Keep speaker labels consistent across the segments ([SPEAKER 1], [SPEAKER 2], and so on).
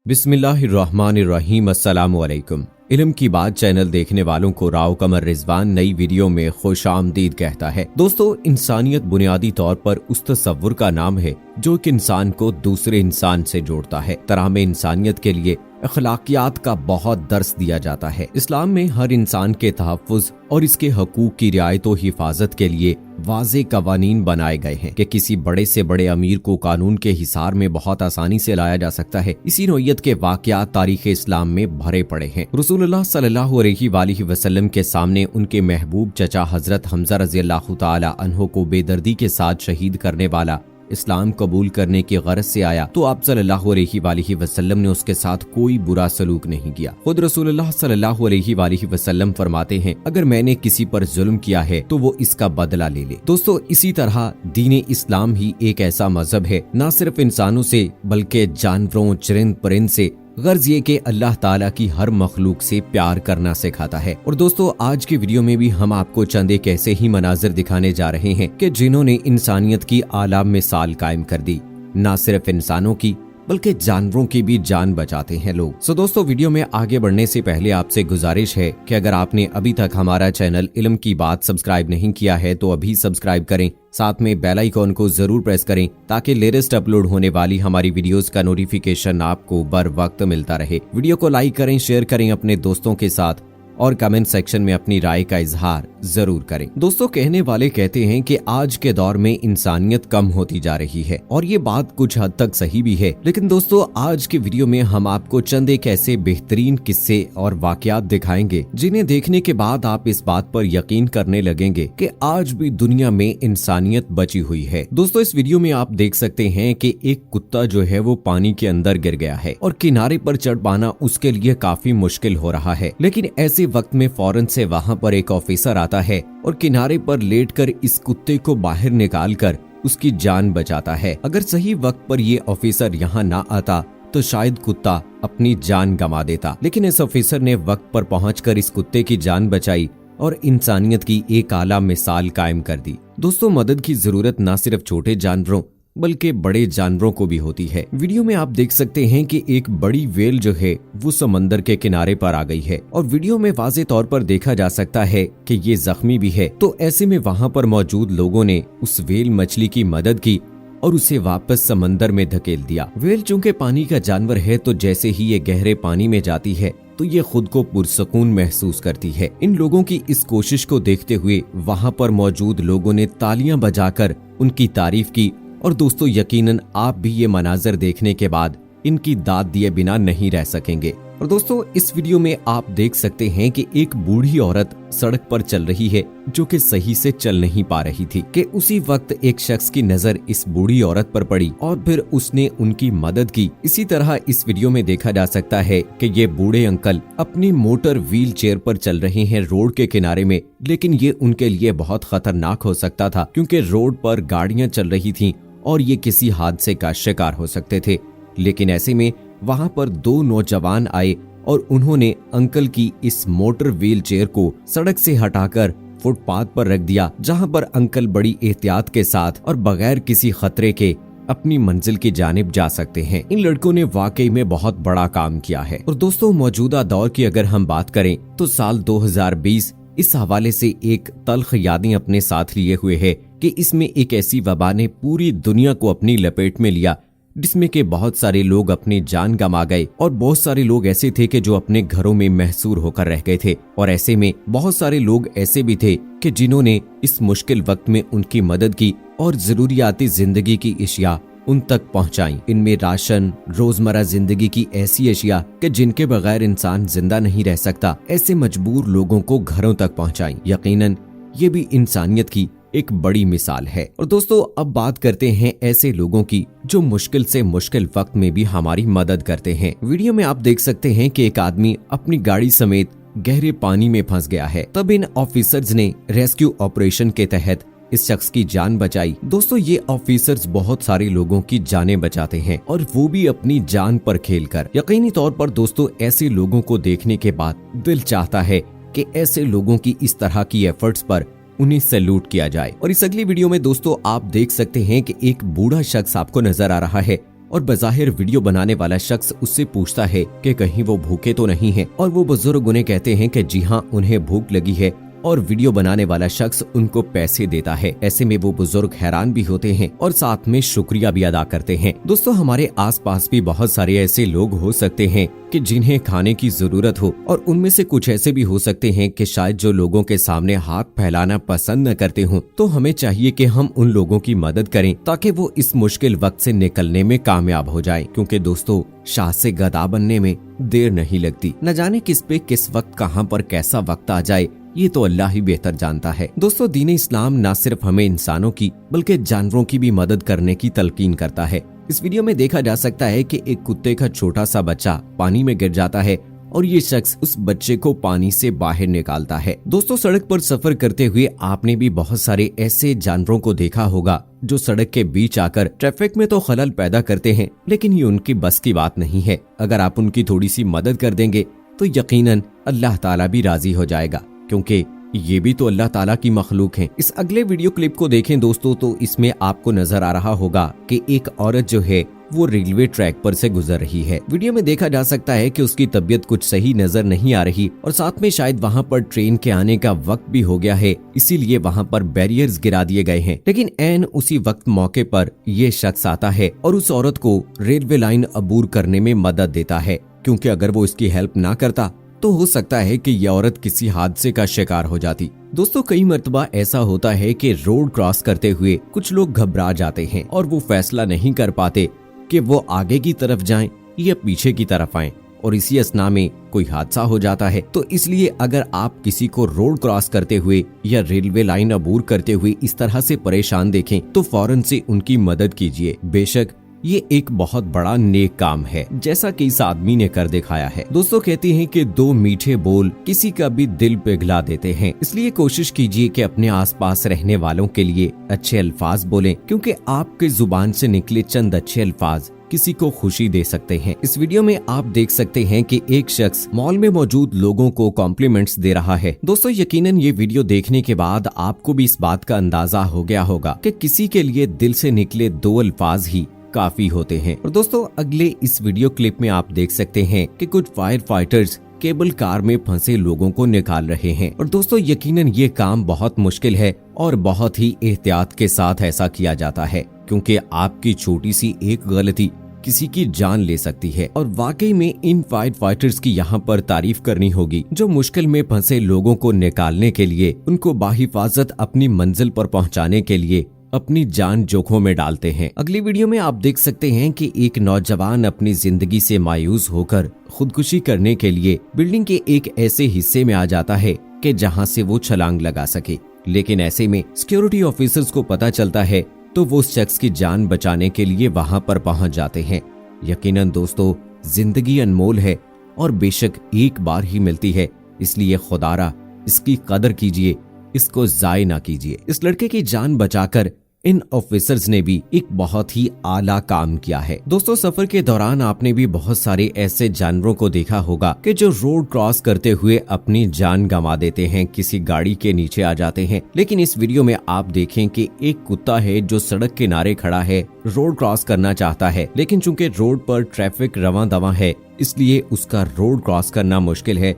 [SPEAKER 1] बिस्मिल्लाहिर्रहमानिर्रहीम। अस्सलामु अलैकुम। इल्म की बात चैनल देखने वालों को राव कमर रिजवान नई वीडियो में खुशामदीद कहता है। दोस्तों, इंसानियत बुनियादी तौर पर उस तसव्वुर का नाम है जो एक इंसान को दूसरे इंसान से जोड़ता है। तराम इंसानियत के लिए अखलाकियात का बहुत दर्स दिया जाता है। इस्लाम में हर इंसान के तहफ़्फ़ुज़ और इसके हकूक की रियायत और हिफाजत के लिए वाज़े कवानीन बनाए गए हैं कि किसी बड़े से बड़े अमीर को कानून के हिसार में बहुत आसानी से लाया जा सकता है। इसी नौइयत के वाक़यात तारीख़ इस्लाम में भरे पड़े हैं। रसूलुल्लाह सल्लल्लाहु अलैहि वसल्लम के सामने उनके महबूब चचा हजरत हमजा रज़ियल्लाहु ताला अन्हु को बेदर्दी के साथ शहीद करने वाला इस्लाम कबूल करने की गरज से आया तो आप सल्लल्लाहु अलैहि वसल्लम ने उसके साथ कोई बुरा सलूक नहीं किया। खुद रसूलुल्लाह सल्लल्लाहु अलैहि वसल्लम फरमाते हैं, अगर मैंने किसी पर जुल्म किया है तो वो इसका बदला ले ले। दोस्तों, इसी तरह दीन इस्लाम ही एक ऐसा मजहब है न सिर्फ इंसानों से बल्कि जानवरों, चरिंद परिंद से, गर्ज ये कि अल्लाह ताला की हर मखलूक से प्यार करना सिखाता है। और दोस्तों, आज की वीडियो में भी हम आपको चंद एक ऐसे ही मनाजिर दिखाने जा रहे हैं कि जिन्होंने इंसानियत की आला मिसाल कायम कर दी। न सिर्फ इंसानों की बल्कि जानवरों की भी जान बचाते हैं लोग। दोस्तों, वीडियो में आगे बढ़ने से पहले आपसे गुजारिश है कि अगर आपने अभी तक हमारा चैनल इल्म की बात सब्सक्राइब नहीं किया है तो अभी सब्सक्राइब करें, साथ में बेल आइकॉन को जरूर प्रेस करें ताकि लेटेस्ट अपलोड होने वाली हमारी वीडियोस का नोटिफिकेशन आपको बर वक्त मिलता रहे। वीडियो को लाइक करें, शेयर करें अपने दोस्तों के साथ और कमेंट सेक्शन में अपनी राय का इजहार जरूर करें। दोस्तों, कहने वाले कहते हैं कि आज के दौर में इंसानियत कम होती जा रही है और ये बात कुछ हद तक सही भी है। लेकिन दोस्तों, आज की वीडियो में हम आपको चंद एक ऐसे बेहतरीन किस्से और वाकयात दिखाएंगे जिन्हें देखने के बाद आप इस बात पर यकीन करने लगेंगे कि आज भी दुनिया में इंसानियत बची हुई है। दोस्तों, इस वीडियो में आप देख सकते हैं कि एक कुत्ता जो है वो पानी के अंदर गिर गया है और किनारे पर चढ़ पाना उसके लिए काफी मुश्किल हो रहा है। लेकिन ऐसे वक्त में फौरन से वहां पर एक ऑफिसर आता है और किनारे पर लेटकर इस कुत्ते को बाहर निकालकर उसकी जान बचाता है। अगर सही वक्त पर ये ऑफिसर यहाँ ना आता तो शायद कुत्ता अपनी जान गंवा देता। लेकिन इस ऑफिसर ने वक्त पर पहुंचकर इस कुत्ते की जान बचाई और इंसानियत की एक आला मिसाल कायम कर दी। दोस्तों, मदद की जरूरत न सिर्फ छोटे जानवरों बल्कि बड़े जानवरों को भी होती है। वीडियो में आप देख सकते हैं कि एक बड़ी व्हेल जो है वो समंदर के किनारे पर आ गई है और वीडियो में वाज़े तौर पर देखा जा सकता है कि ये जख्मी भी है। तो ऐसे में वहां पर मौजूद लोगों ने उस व्हेल मछली की मदद की और उसे वापस समंदर में धकेल दिया। व्हेल चूंकि पानी का जानवर है तो जैसे ही ये गहरे पानी में जाती है तो ये खुद को पुरसकून महसूस करती है। इन लोगों की इस कोशिश को देखते हुए वहां पर मौजूद लोगों ने तालियां बजाकर उनकी तारीफ की। और दोस्तों, यकीनन आप भी ये मनाजर देखने के बाद इनकी दाद दिए बिना नहीं रह सकेंगे। और दोस्तों, इस वीडियो में आप देख सकते हैं कि एक बूढ़ी औरत सड़क पर चल रही है जो कि सही से चल नहीं पा रही थी कि उसी वक्त एक शख्स की नजर इस बूढ़ी औरत पर पड़ी और फिर उसने उनकी मदद की। इसी तरह इस वीडियो में देखा जा सकता है कि ये बूढ़े अंकल अपनी मोटर व्हील चेयर पर चल रहे हैं रोड के किनारे में, लेकिन ये उनके लिए बहुत खतरनाक हो सकता था क्योंकि रोड पर गाड़ियां चल रही थीं और ये किसी हादसे का शिकार हो सकते थे। लेकिन ऐसे में वहां पर दो नौजवान आए और उन्होंने अंकल की इस मोटर व्हील चेयर को सड़क से हटाकर फुटपाथ पर रख दिया, जहां पर अंकल बड़ी एहतियात के साथ और बगैर किसी खतरे के अपनी मंजिल की जानिब जा सकते हैं। इन लड़कों ने वाकई में बहुत बड़ा काम किया है। और दोस्तों, मौजूदा दौर की अगर हम बात करें तो साल 2020 इस हवाले से एक तल्ख यादें अपने साथ लिए हुए है कि इसमें एक ऐसी वबा ने पूरी दुनिया को अपनी लपेट में लिया जिसमें के बहुत सारे लोग अपनी जान गंवा गए और बहुत सारे लोग ऐसे थे कि जो अपने घरों में महसूर होकर रह गए थे। और ऐसे में बहुत सारे लोग ऐसे भी थे कि जिन्होंने इस मुश्किल वक्त में उनकी मदद की और जरूरियाती जिंदगी की अशिया उन तक पहुंचाई। इनमें राशन, रोजमर्रा जिंदगी की ऐसी अशिया कि जिनके बगैर इंसान जिंदा नहीं रह सकता, ऐसे मजबूर लोगों को घरों तक पहुंचाई। यकीनन ये भी इंसानियत की एक बड़ी मिसाल है। और दोस्तों, अब बात करते हैं ऐसे लोगों की जो मुश्किल से मुश्किल वक्त में भी हमारी मदद करते हैं। वीडियो में आप देख सकते हैं कि एक आदमी अपनी गाड़ी समेत गहरे पानी में फंस गया है। तब इन ऑफिसर्स ने रेस्क्यू ऑपरेशन के तहत इस शख्स की जान बचाई। दोस्तों, ये ऑफिसर्स बहुत सारे लोगों की जानें बचाते हैं और वो भी अपनी जान पर खेलकर। यकीनी तौर पर दोस्तों, ऐसे लोगों को देखने के बाद दिल चाहता है कि ऐसे लोगों की इस तरह की एफर्ट्स पर उन्हें सैल्यूट किया जाए। और इस अगली वीडियो में दोस्तों आप देख सकते हैं कि एक बूढ़ा शख्स आपको नजर आ रहा है और बज़ाहिर वीडियो बनाने वाला शख्स उससे पूछता है कि कहीं वो भूखे तो नहीं है, और वो बुजुर्ग उन्हें कहते हैं कि जी हाँ, उन्हें भूख लगी है, और वीडियो बनाने वाला शख्स उनको पैसे देता है। ऐसे में वो बुजुर्ग हैरान भी होते हैं और साथ में शुक्रिया भी अदा करते हैं। दोस्तों, हमारे आसपास भी बहुत सारे ऐसे लोग हो सकते हैं कि जिन्हें खाने की जरूरत हो, और उनमें से कुछ ऐसे भी हो सकते हैं कि शायद जो लोगों के सामने हाथ फैलाना पसंद न करते हों। तो हमें चाहिए कि हम उन लोगों की मदद करें ताकि वो इस मुश्किल वक्त से निकलने में कामयाब हो जाएं। क्योंकि दोस्तों, शाह से गदा बनने में देर नहीं लगती। न जाने किस पे किस वक्त कहां पर कैसा वक्त आ जाए, ये तो अल्लाह ही बेहतर जानता है। दोस्तों, दीन इस्लाम न सिर्फ हमें इंसानों की बल्कि जानवरों की भी मदद करने की तलकीन करता है। इस वीडियो में देखा जा सकता है कि एक कुत्ते का छोटा सा बच्चा पानी में गिर जाता है और ये शख्स उस बच्चे को पानी से बाहर निकालता है। दोस्तों, सड़क पर सफर करते हुए आपने भी बहुत सारे ऐसे जानवरों को देखा होगा जो सड़क के बीच आकर ट्रैफिक में तो खलल पैदा करते हैं, लेकिन ये उनकी बस की बात नहीं है। अगर आप उनकी थोड़ी सी मदद कर देंगे तो यकीनन अल्लाह ताला भी राजी हो जाएगा, क्योंकि ये भी तो अल्लाह ताला की मखलूक हैं। इस अगले वीडियो क्लिप को देखें दोस्तों, तो इसमें आपको नजर आ रहा होगा कि एक औरत जो है वो रेलवे ट्रैक पर से गुजर रही है। वीडियो में देखा जा सकता है कि उसकी तबीयत कुछ सही नजर नहीं आ रही, और साथ में शायद वहाँ पर ट्रेन के आने का वक्त भी हो गया है, इसीलिए वहाँ पर बैरियर्स गिरा दिए गए हैं। लेकिन ऐन उसी वक्त मौके पर ये शख्स आता है और उस औरत को रेलवे लाइन अबूर करने में मदद देता है, क्योंकि अगर वो इसकी हेल्प ना करता तो हो सकता है कि यह औरत किसी हादसे का शिकार हो जाती। दोस्तों, कई मर्तबा ऐसा होता है कि रोड क्रॉस करते हुए कुछ लोग घबरा जाते हैं और वो फैसला नहीं कर पाते कि वो आगे की तरफ जाएं या पीछे की तरफ आएं, और इसी असना में कोई हादसा हो जाता है। तो इसलिए अगर आप किसी को रोड क्रॉस करते हुए या रेलवे लाइन अबूर करते हुए इस तरह से परेशान देखें तो फौरन से उनकी मदद कीजिए। बेशक ये एक बहुत बड़ा नेक काम है, जैसा कि इस आदमी ने कर दिखाया है। दोस्तों, कहते हैं कि दो मीठे बोल किसी का भी दिल पिघला देते हैं, इसलिए कोशिश कीजिए कि अपने आसपास रहने वालों के लिए अच्छे अल्फाज बोलें, क्योंकि आपके जुबान से निकले चंद अच्छे अल्फाज किसी को खुशी दे सकते हैं। इस वीडियो में आप देख सकते हैं कि एक शख्स मॉल में मौजूद लोगों को कॉम्प्लीमेंट्स दे रहा है। दोस्तों, यकीनन ये वीडियो देखने के बाद आपको भी इस बात का अंदाजा हो गया होगा कि किसी के लिए दिल से निकले दो अल्फाज ही काफी होते हैं। और दोस्तों, अगले इस वीडियो क्लिप में आप देख सकते हैं कि कुछ फायर फाइटर्स केबल कार में फंसे लोगों को निकाल रहे हैं। और दोस्तों, यकीनन ये काम बहुत मुश्किल है और बहुत ही एहतियात के साथ ऐसा किया जाता है, क्योंकि आपकी छोटी सी एक गलती किसी की जान ले सकती है। और वाकई में इन फायर फाइटर्स की यहाँ पर तारीफ करनी होगी, जो मुश्किल में फंसे लोगों को निकालने के लिए, उनको बाहिफाजत अपनी मंजिल पर पहुँचाने के लिए अपनी जान जोखों में डालते हैं। अगली वीडियो में आप देख सकते हैं कि एक नौजवान अपनी जिंदगी से मायूस होकर खुदकुशी करने के लिए बिल्डिंग के एक ऐसे हिस्से में आ जाता है कि जहां से वो छलांग लगा सके, लेकिन ऐसे में सिक्योरिटी ऑफिसर्स को पता चलता है तो वो शख्स की जान बचाने के लिए वहां पर पहुंच जाते हैं। यकीनन दोस्तों, जिंदगी अनमोल है और बेशक एक बार ही मिलती है, इसलिए खुदारा इसकी कदर कीजिए, इसको जाय ना कीजिए। इस लड़के की जान बचाकर इन ऑफिसर्स ने भी एक बहुत ही आला काम किया है। दोस्तों, सफर के दौरान आपने भी बहुत सारे ऐसे जानवरों को देखा होगा कि जो रोड क्रॉस करते हुए अपनी जान गंवा देते हैं, किसी गाड़ी के नीचे आ जाते हैं। लेकिन इस वीडियो में आप देखें कि एक कुत्ता है जो सड़क किनारे खड़ा है, रोड क्रॉस करना चाहता है, लेकिन चूंकि रोड पर ट्रैफिक रवां दवां है, इसलिए उसका रोड क्रॉस करना मुश्किल है।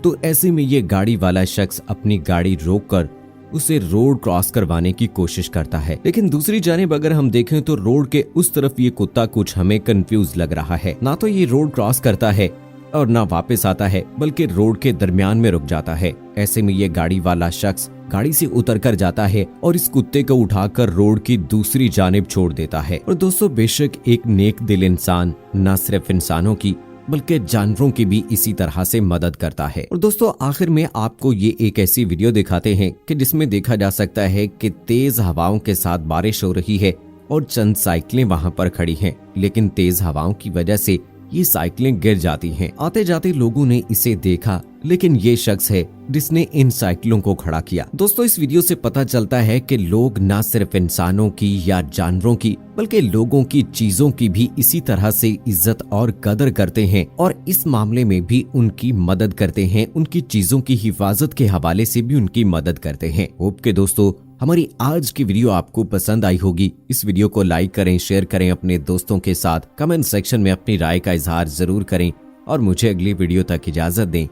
[SPEAKER 1] तो ऐसे में ये गाड़ी वाला शख्स अपनी गाड़ी रोककर उसे रोड क्रॉस करवाने की कोशिश करता है। लेकिन दूसरी जानिब अगर हम देखें तो रोड के उस तरफ ये कुत्ता कुछ हमें कंफ्यूज लग रहा है। ना तो ये रोड क्रॉस करता है और ना वापस आता है, बल्कि रोड के दरमियान में रुक जाता है। ऐसे में ये गाड़ी वाला शख्स गाड़ी से उतर कर जाता है और इस कुत्ते को उठाकर रोड की दूसरी जानिब छोड़ देता है। और दोस्तों, बेशक एक नेक दिल इंसान न सिर्फ इंसानों की बल्कि जानवरों की भी इसी तरह से मदद करता है। और दोस्तों, आखिर में आपको ये एक ऐसी वीडियो दिखाते हैं कि जिसमें देखा जा सकता है कि तेज हवाओं के साथ बारिश हो रही है और चंद साइकिलें वहां पर खड़ी हैं, लेकिन तेज हवाओं की वजह से ये साइकिलें गिर जाती हैं। आते जाते लोगों ने इसे देखा, लेकिन ये शख्स है जिसने इन साइकिलों को खड़ा किया। दोस्तों, इस वीडियो से पता चलता है कि लोग न सिर्फ इंसानों की या जानवरों की बल्कि लोगों की चीजों की भी इसी तरह से इज्जत और कदर करते हैं और इस मामले में भी उनकी मदद करते हैं, उनकी चीजों की हिफाजत के हवाले से भी उनकी मदद करते हैं। होप के दोस्तों हमारी आज की वीडियो आपको पसंद आई होगी। इस वीडियो को लाइक करें, शेयर करें अपने दोस्तों के साथ, कमेंट सेक्शन में अपनी राय का इजहार जरूर करें और मुझे अगली वीडियो तक इजाजत दें।